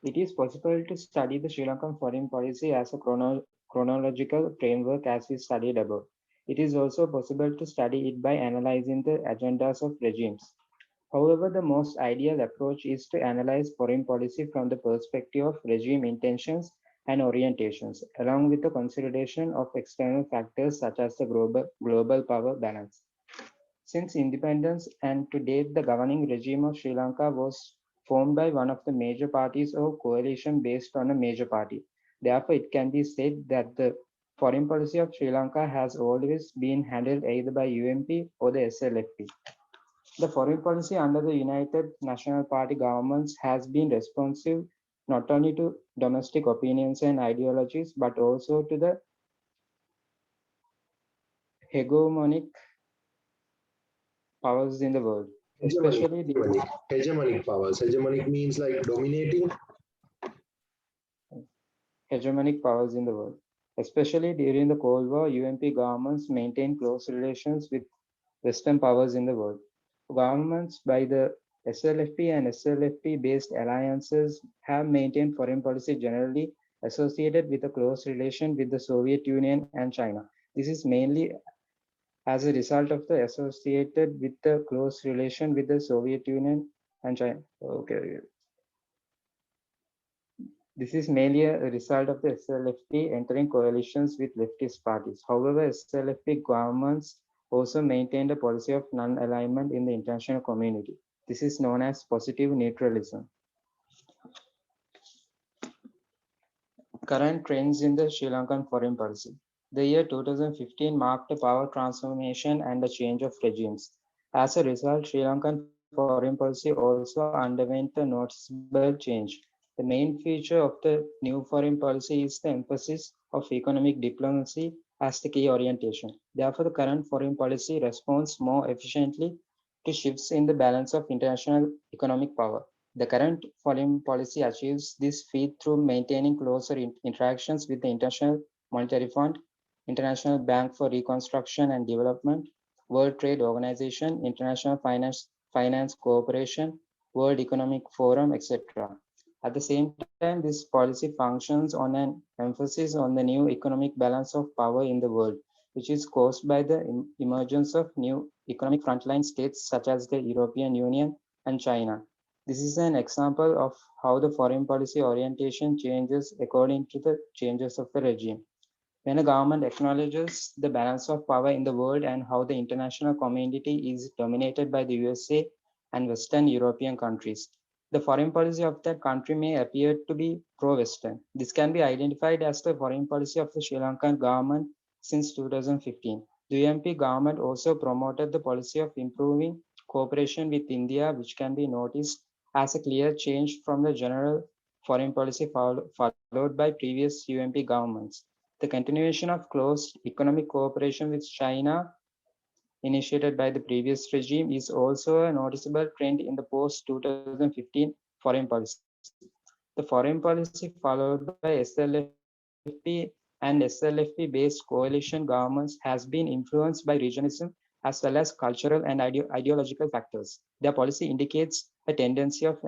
It is possible to study the Sri Lankan foreign policy as a chronological framework as we studied above. It is also possible to study it by analyzing the agendas of regimes. However, the most ideal approach is to analyze foreign policy from the perspective of regime intentions and orientations, along with the consideration of external factors such as the global power balance. Since independence and to date, the governing regime of Sri Lanka was formed by one of the major parties or coalition based on a major party. Therefore, it can be said that the foreign policy of Sri Lanka has always been handled either by UNP or the SLFP. The foreign policy under the United National Party governments has been responsive not only to domestic opinions and ideologies, but also to the hegemonic powers in the world, especially the hegemonic powers. Hegemonic means like dominating. Hegemonic powers in the world. Especially during the Cold War, UNP governments maintained close relations with Western powers in the world. Governments by the SLFP and SLFP-based alliances have maintained foreign policy generally associated with a close relation with the Soviet Union and China. This is mainly as a result of the associated with the close relation with the Soviet Union and China. Okay. This is mainly a result of the SLFP entering coalitions with leftist parties. However, SLFP governments also maintained a policy of non-alignment in the international community. This is known as positive neutralism. Current trends in the Sri Lankan foreign policy. The year 2015 marked a power transformation and a change of regimes. As a result, Sri Lankan foreign policy also underwent a noticeable change. The main feature of the new foreign policy is the emphasis of economic diplomacy as the key orientation. Therefore, the current foreign policy responds more efficiently to shifts in the balance of international economic power. The current foreign policy achieves this feat through maintaining closer interactions with the International Monetary Fund, International Bank for Reconstruction and Development, World Trade Organization, International Finance Cooperation, World Economic Forum, etc. At the same time, this policy functions on an emphasis on the new economic balance of power in the world, which is caused by the emergence of new economic frontline states such as the European Union and China. This is an example of how the foreign policy orientation changes according to the changes of the regime. When a government acknowledges the balance of power in the world and how the international community is dominated by the USA and Western European countries, the foreign policy of that country may appear to be pro-Western. This can be identified as the foreign policy of the Sri Lankan government since 2015. The UMP government also promoted the policy of improving cooperation with India, which can be noticed as a clear change from the general foreign policy followed by previous UMP governments. The continuation of close economic cooperation with China, initiated by the previous regime, is also a noticeable trend in the post-2015 foreign policy. The foreign policy followed by SLFP and SLFP-based coalition governments has been influenced by regionalism as well as cultural and ideological factors. Their policy indicates a tendency of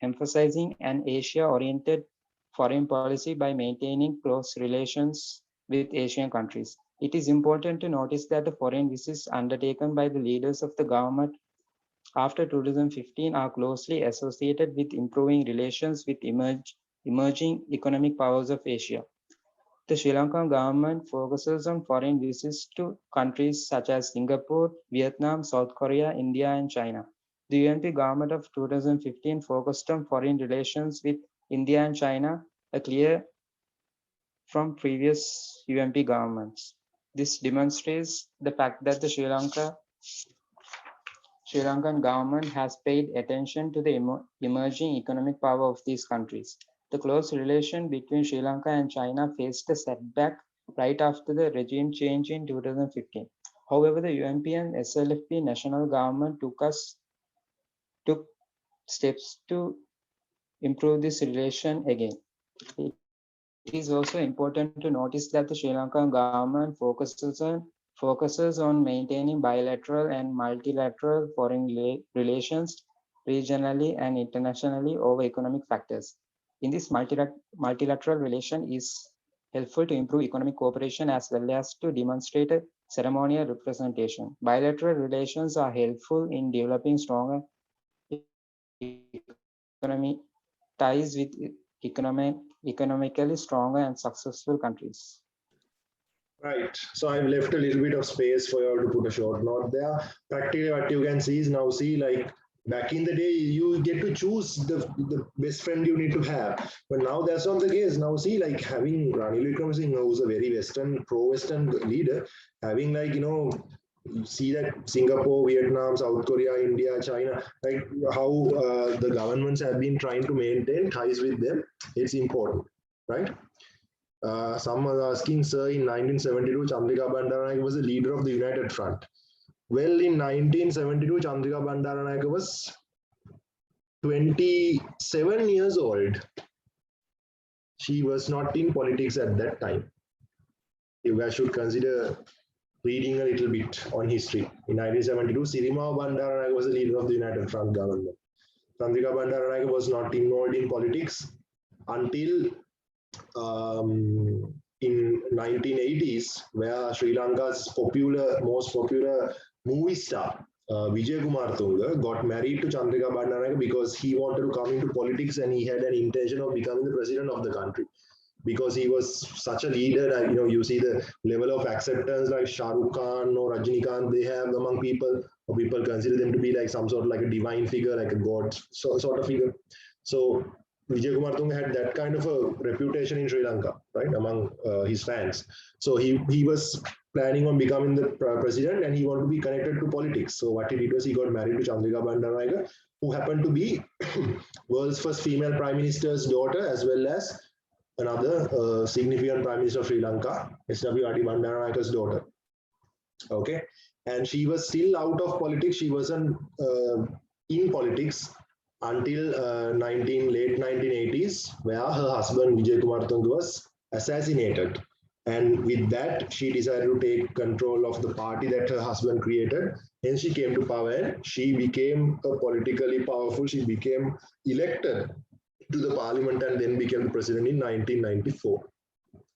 emphasizing an Asia-oriented foreign policy by maintaining close relations with Asian countries. It is important to notice that the foreign visits undertaken by the leaders of the government after 2015 are closely associated with improving relations with emerging economic powers of Asia. The Sri Lankan government focuses on foreign visits to countries such as Singapore, Vietnam, South Korea, India, and China. The UNP government of 2015 focused on foreign relations with India and China, a clear from previous UMP governments. This demonstrates the fact that the Sri Lankan government has paid attention to the emerging economic power of these countries. The close relation between Sri Lanka and China faced a setback right after the regime change in 2015. However, the UMP and SLFP national government took steps to improve this relation again. It is also important to notice that the Sri Lankan government focuses on maintaining bilateral and multilateral foreign relations regionally and internationally over economic factors. In this multilateral relation is helpful to improve economic cooperation as well as to demonstrate a ceremonial representation. Bilateral relations are helpful in developing stronger economic ties with economically stronger and successful countries. Right. So I've left a little bit of space for you all to put a short note there. Practically what you can see is now like back in the day, you get to choose the best friend you need to have. But now that's not the case. Now see, like having Ranil Wickremesinghe, who's a very pro-Western leader, having see that Singapore, Vietnam, South Korea, India, China, like how the governments have been trying to maintain ties with them. It's important, right? Some are asking, sir, in 1972, Chandrika Bandaranaike was the leader of the United Front. Well, in 1972, Chandrika Bandaranaike was 27 years old. She was not in politics at that time. You guys should consider reading a little bit on history. In 1972, Sirimao Bandaranaike was the leader of the United Front government. Chandrika Bandaranaike was not involved in politics until in 1980s, where Sri Lanka's most popular movie star, Vijay Kumartunga, got married to Chandrika Bandaranaike because he wanted to come into politics and he had an intention of becoming the president of the country. Because he was such a leader, you see the level of acceptance like Shah Rukh Khan or Rajinikanth they have among people, or people consider them to be like some sort of like a divine figure, like a god sort of figure. So Vijay Kumartunga had that kind of a reputation in Sri Lanka, right, among his fans. So he was planning on becoming the president and he wanted to be connected to politics. So what he did was he got married to Chandrika Bandaranaike, who happened to be world's first female prime minister's daughter, as well as another significant prime minister of Sri Lanka, S.W.R.D. Bandaranaike's daughter. Okay, and she was still out of politics. She wasn't in politics until late 1980s, where her husband Vijay Kumar Tunga was assassinated. And with that, she decided to take control of the party that her husband created. And she came to power and she became a politically powerful. She became elected to the parliament and then became the president in 1994.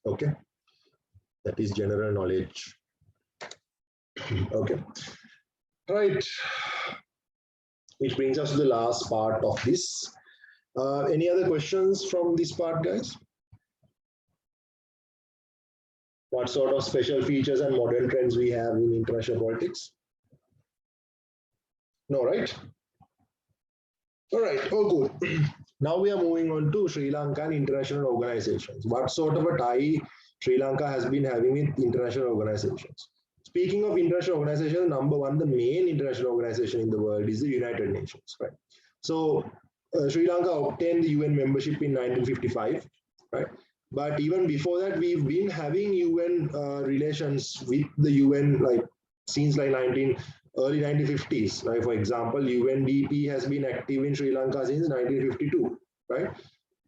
Okay, that is general knowledge. Okay, right. Which brings us to the last part of this. Any other questions from this part, guys? What sort of special features and modern trends we have in international politics? No, right? All right, oh good. Now we are moving on to Sri Lanka and international organizations. What sort of a tie Sri Lanka has been having with international organizations? Speaking of international organizations, number one, the main international organization in the world is the United Nations, right? So Sri Lanka obtained the UN membership in 1955, right? But even before that, we've been having UN relations with the UN like since like early 1950s. Like for example, UNDP has been active in Sri Lanka since 1952, right?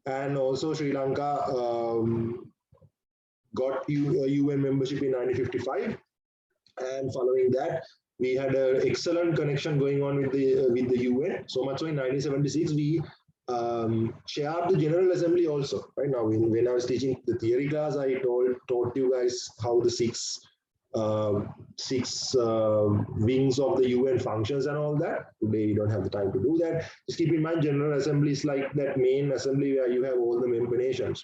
And also Sri Lanka got UN membership in 1955. And following that, we had an excellent connection going on with the UN. So much so in 1976, we chaired the General Assembly also. Right now, when I was teaching the theory class, I taught you guys how the six wings of the UN functions and all that. Today, we don't have the time to do that. Just keep in mind, General Assembly is like that main assembly where you have all the member nations.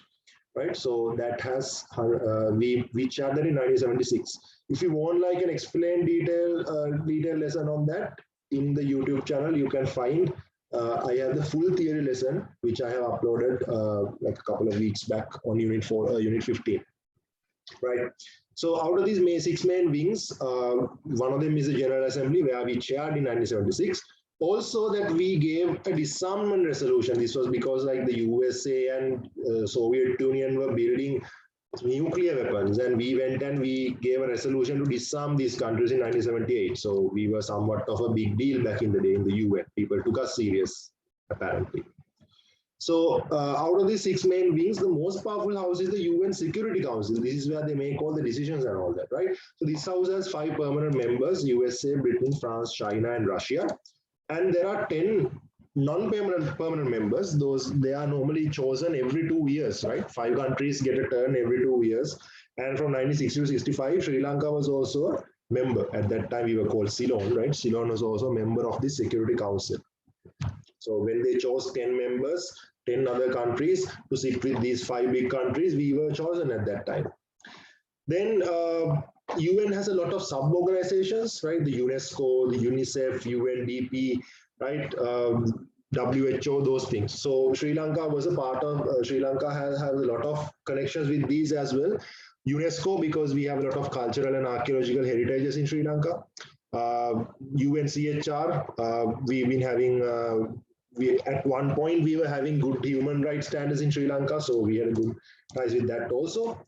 Right, so that has we chaired that in 1976. If you want like an explained detailed lesson on that in the YouTube channel, you can find. I have the full theory lesson which I have uploaded like a couple of weeks back on Unit 15. Right. So out of these six main wings, one of them is the General Assembly where we chaired in 1976. Also that we gave a disarmament resolution. This was because like the USA and Soviet Union were building nuclear weapons, and we went and we gave a resolution to disarm these countries in 1978. So we were somewhat of a big deal back in the day in the UN. People took us serious, apparently. So out of these six main wings, the most powerful house is the UN Security Council. This is where they make all the decisions and all that, right? So this house has 5 permanent members: USA, Britain, France, China, and Russia. And there are 10 permanent members. They are normally chosen every 2 years, right? 5 countries get a turn every 2 years. And from 1960 to 65, Sri Lanka was also a member. At that time, we were called Ceylon, right? Ceylon was also a member of the Security Council. So when they chose 10 members, 10 other countries to sit with these 5 big countries, we were chosen at that time. Then UN has a lot of sub-organizations, right? The UNESCO, the UNICEF, UNDP, right? WHO, those things. So Sri Lanka was a part of, Sri Lanka has a lot of connections with these as well. UNESCO, because we have a lot of cultural and archaeological heritages in Sri Lanka. UNCHR, we've been having, at one point we were having good human rights standards in Sri Lanka, so we had a good ties with that also.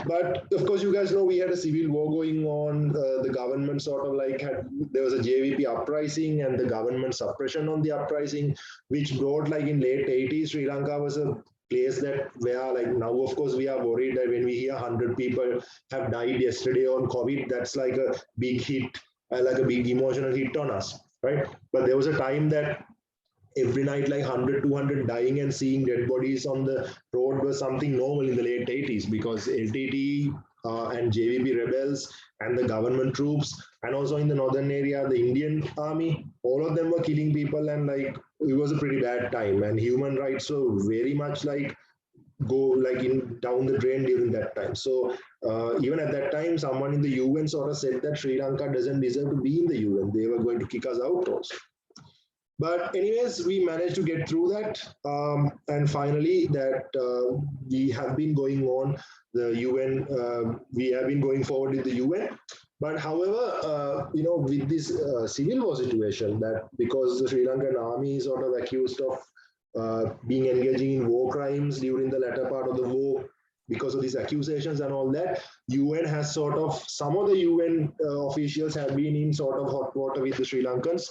But of course, you guys know we had a civil war going on. The government sort of like there was a JVP uprising and the government suppression on the uprising, which brought like in late 80s, Sri Lanka was a place that where like now, of course, we are worried that when we hear 100 people have died yesterday on COVID, that's like a big hit, like a big emotional hit on us, right? But there was a time that every night like 100, 200 dying and seeing dead bodies on the road was something normal in the late 80s because LTT and JVP rebels and the government troops, and also in the northern area, the Indian army, all of them were killing people, and like it was a pretty bad time, and human rights were very much like go like in down the drain during that time. So even at that time, someone in the UN sort of said that Sri Lanka doesn't deserve to be in the UN. They were going to kick us out also. But anyways, we managed to get through that. And finally, that we have been going on the UN, we have been going forward with the UN. But however, you know, with this civil war situation, that because the Sri Lankan army is sort of accused of being engaging in war crimes during the latter part of the war, because of these accusations and all that, UN has sort of, some of the UN officials have been in sort of hot water with the Sri Lankans.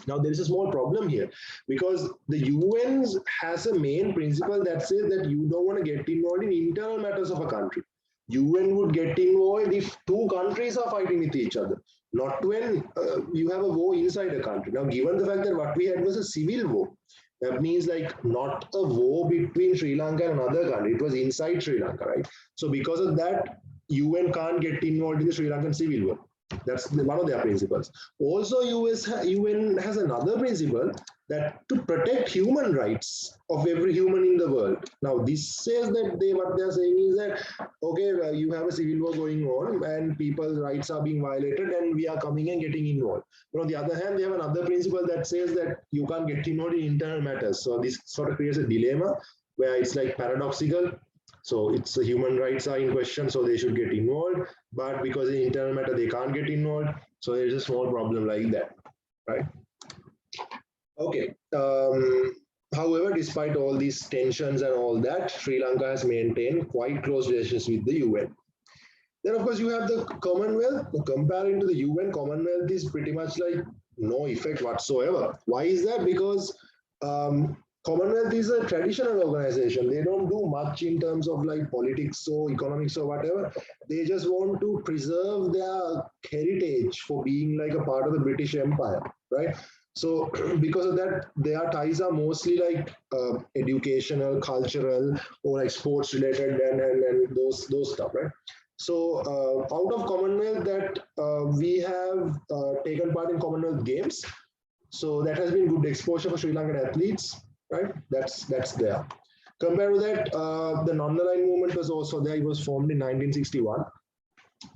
Now, there is a small problem here because the UN has a main principle that says that you don't want to get involved in internal matters of a country. UN would get involved if two countries are fighting with each other, not when you have a war inside a country. Now, given the fact that what we had was a civil war, that means like not a war between Sri Lanka and another country. It was inside Sri Lanka, right? So because of that, UN can't get involved in the Sri Lankan civil war. That's one of their principles. Also, UN has another principle that to protect human rights of every human in the world. Now, this says that what they are saying is that, okay, you have a civil war going on and people's rights are being violated and we are coming and getting involved. But on the other hand, they have another principle that says that you can't get involved in internal matters. So this sort of creates a dilemma where it's like paradoxical. So it's the human rights are in question, so they should get involved. But because in internal matter, they can't get involved. So there's a small problem like that, right? Okay. However, despite all these tensions and all that, Sri Lanka has maintained quite close relations with the UN. Then, of course, you have the Commonwealth. Comparing to the UN, Commonwealth is pretty much like no effect whatsoever. Why is that? Because Commonwealth is a traditional organization. They don't do much in terms of like politics or economics or whatever. They just want to preserve their heritage for being like a part of the British Empire, right? So because of that, their ties are mostly like educational, cultural, or like sports related and those stuff, right? So out of Commonwealth that we have taken part in Commonwealth Games. So that has been good exposure for Sri Lankan athletes, right? That's there. Compared to that, the non-aligned movement was also there. It was formed in 1961.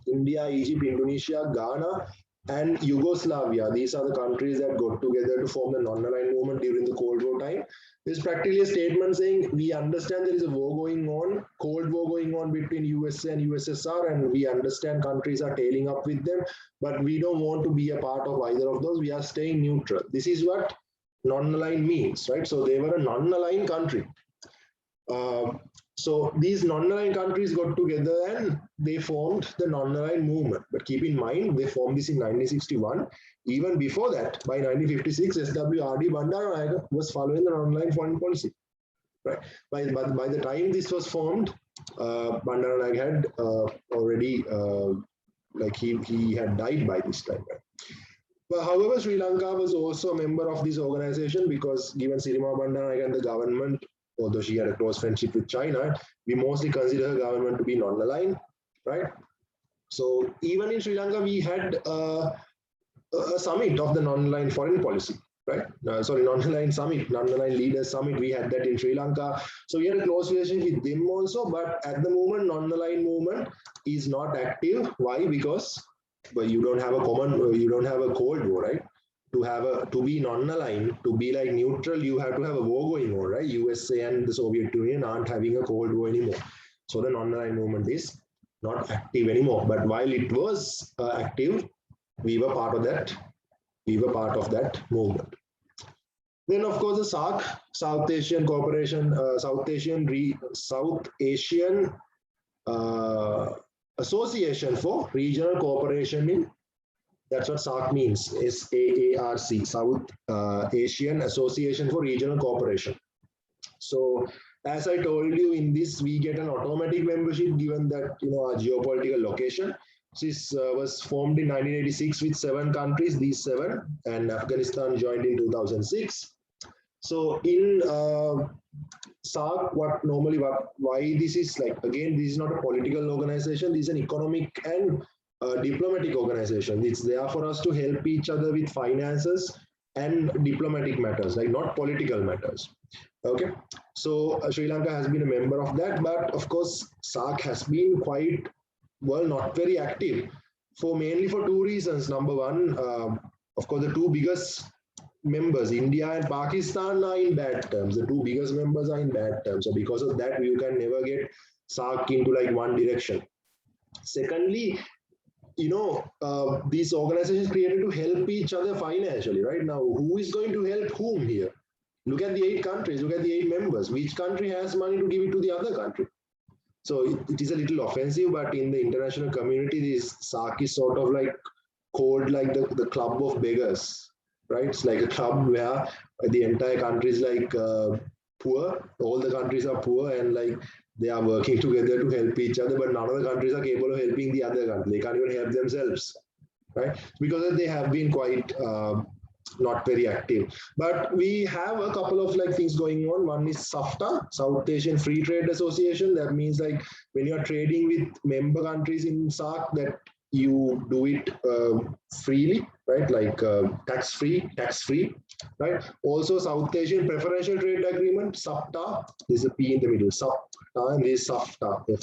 India, Egypt, Indonesia, Ghana, and Yugoslavia. These are the countries that got together to form the non-aligned movement during the Cold War time. It's practically a statement saying we understand there is a war going on, Cold War going on between USA and USSR, and we understand countries are tailing up with them, but we don't want to be a part of either of those. We are staying neutral. This is what non-aligned means, right? So they were a non-aligned country. So these non-aligned countries got together and they formed the non-aligned movement. But keep in mind, they formed this in 1961. Even before that, by 1956, SWRD Bandaranaike was following the non-aligned foreign policy. Right. By the time this was formed, Bandaranaike had already, like he had died by this time. Right? But however, Sri Lanka was also a member of this organization because given Sirima Bandaranaike and the government, although she had a close friendship with China, we mostly consider her government to be non-aligned, right? So even in Sri Lanka, we had a summit of the non-aligned foreign policy, right? Non-aligned summit, non-aligned leaders summit. We had that in Sri Lanka. So we had a close relationship with them also. But at the moment, non-aligned movement is not active. Why? Because you don't have a Cold War, right? To be non-aligned, to be like neutral, you have to have a war going on, right? USA and the Soviet Union aren't having a Cold War anymore. So the non-aligned movement is not active anymore. But while it was active, we were part of that. We were part of that movement. Then, of course, the SAARC, South Asian Cooperation, South Asian Association for Regional Cooperation in. That's what SAARC means, SAARC, South Asian Association for Regional Cooperation. So as I told you, in this, we get an automatic membership given that, our geopolitical location. This was formed in 1986 with 7 countries, these 7, and Afghanistan joined in 2006. So in SAARC, why this is like, again, this is not a political organization, this is an economic and diplomatic organization. It's there for us to help each other with finances and diplomatic matters, like not political matters. Okay, so Sri Lanka has been a member of that, but of course, SAARC has been quite, well, not very active mainly for 2 reasons. Number one, of course, the 2 biggest members, India and Pakistan, are in bad terms. The 2 biggest members are in bad terms. So because of that, you can never get SAARC into like one direction. Secondly, these organizations created to help each other financially, right? Now, who is going to help whom here? Look at the 8 countries, look at the 8 members. Which country has money to give it to the other country? So it is a little offensive, but in the international community, this SAARC is sort of like called like the club of beggars, right? It's like a club where the entire country is like poor. All the countries are poor and like they are working together to help each other, but none of the countries are capable of helping the other country. They can't even help themselves, right? Because they have been quite not very active. But we have a couple of like things going on. One is SAFTA, South Asian Free Trade Association. That means like when you are trading with member countries in SAARC, that you do it freely, right? Like tax free, right? Also, South Asian Preferential Trade Agreement, SAFTA. There's a P in the middle, SAFTA, and this SAFTA.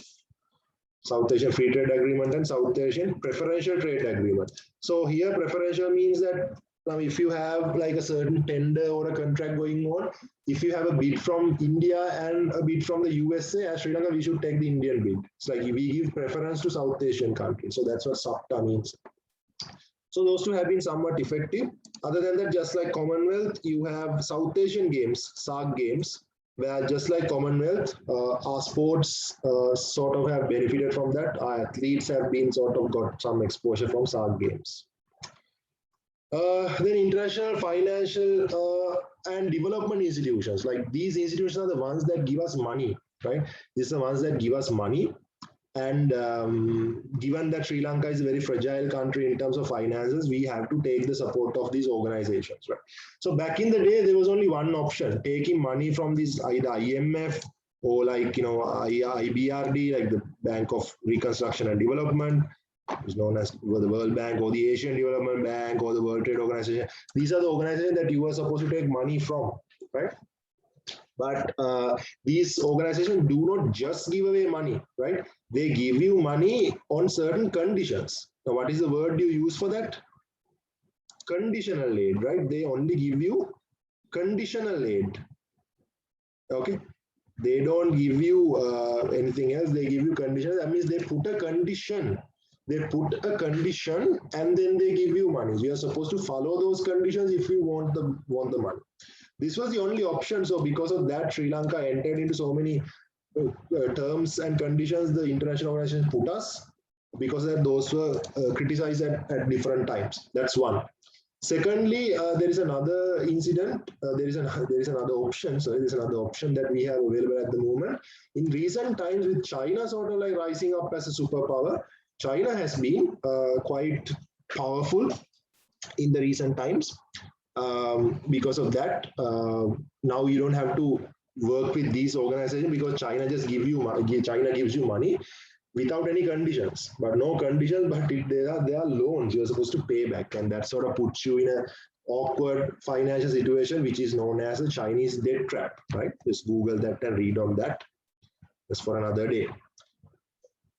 South Asian Free Trade Agreement and South Asian Preferential Trade Agreement. So here preferential means that now if you have like a certain tender or a contract going on, if you have a bid from India and a bid from the USA, as Sri Lanka, we should take the Indian bid. It's like we give preference to South Asian countries. So that's what SAFTA means. So those two have been somewhat effective. Other than that, just like Commonwealth, you have South Asian Games, SAARC Games, where just like Commonwealth, our sports sort of have benefited from that. Our athletes have been sort of got some exposure from SAARC Games. Then international financial and development institutions, like these institutions are the ones that give us money, right? These are the ones that give us money. And given that Sri Lanka is a very fragile country in terms of finances, we have to take the support of these organizations, right? So back in the day, there was only one option, taking money from this either IMF or like, IBRD, like the Bank of Reconstruction and Development, is known as the World Bank or the Asian Development Bank or the World Trade Organization. These are the organizations that you are supposed to take money from, right? But these organizations do not just give away money, right? They give you money on certain conditions. Now, what is the word you use for that? Conditional aid, right? They only give you conditional aid. Okay. They don't give you anything else. They give you conditions. That means they put a condition. They put a condition and then they give you money. You are supposed to follow those conditions if you want the money. This was the only option. So because of that, Sri Lanka entered into so many terms and conditions the international organizations put us, because that those were criticized at different times. That's one. Secondly, there is another incident. There is another option. So there is another option that we have available at the moment. In recent times, with China sort of like rising up as a superpower, China has been quite powerful in the recent times. Because of that, now you don't have to work with these organizations because China just gives you money without any conditions, but no conditions, but there are loans you're supposed to pay back, and that sort of puts you in a awkward financial situation, which is known as a Chinese debt trap, right? Just Google that and read on that. That's for another day.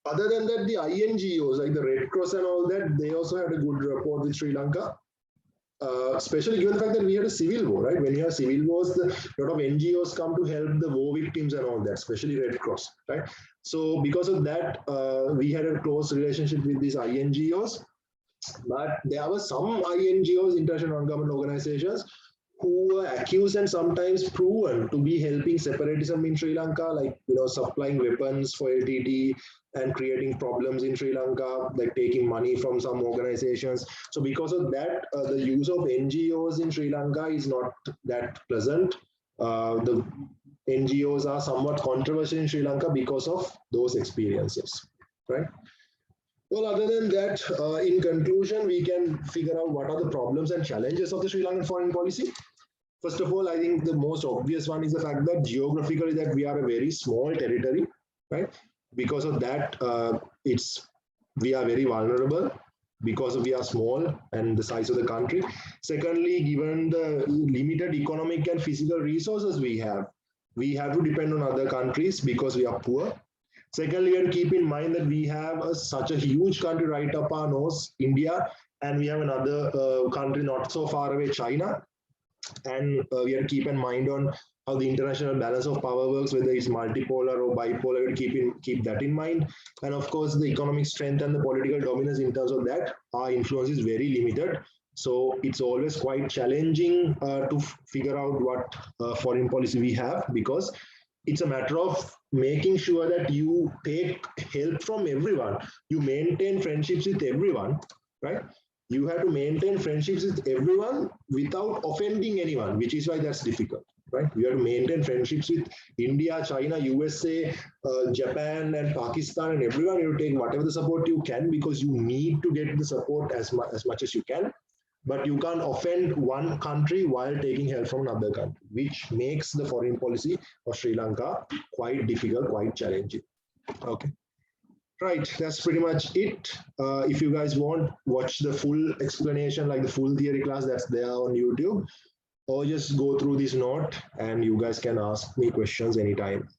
Other than that, the INGOs like the Red Cross and all that, they also had a good rapport with Sri Lanka. Especially given the fact that we had a civil war, right? When you have civil wars, a lot of NGOs come to help the war victims and all that, especially Red Cross, right? So because of that, we had a close relationship with these INGOs. But there were some INGOs, international non-government organizations, who were accused and sometimes proven to be helping separatism in Sri Lanka, like supplying weapons for LTT and creating problems in Sri Lanka, like taking money from some organizations. So because of that, the use of NGOs in Sri Lanka is not that pleasant. The NGOs are somewhat controversial in Sri Lanka because of those experiences, right? Well, other than that, in conclusion, we can figure out what are the problems and challenges of the Sri Lankan foreign policy. First of all, I think the most obvious one is the fact that geographically that we are a very small territory, right? Because of that, we are very vulnerable because we are small and the size of the country. Secondly, given the limited economic and physical resources we have to depend on other countries because we are poor. Secondly, we have to keep in mind that we have such a huge country right up our nose, India, and we have another country not so far away, China. And we have to keep in mind on how the international balance of power works, whether it's multipolar or bipolar. We have to keep that in mind. And of course, the economic strength and the political dominance in terms of that, our influence is very limited. So it's always quite challenging to figure out what foreign policy we have, because it's a matter of making sure that you take help from everyone, you maintain friendships with everyone, right? You have to maintain friendships with everyone without offending anyone, which is why that's difficult, right? You have to maintain friendships with India, China, USA, Japan, and Pakistan, and everyone. You take whatever the support you can because you need to get the support as much as you can. But you can't offend one country while taking help from another country, which makes the foreign policy of Sri Lanka quite difficult, quite challenging. Okay. Right, that's pretty much it. If you guys want, watch the full explanation, like the full theory class that's there on YouTube, or just go through this note and you guys can ask me questions anytime.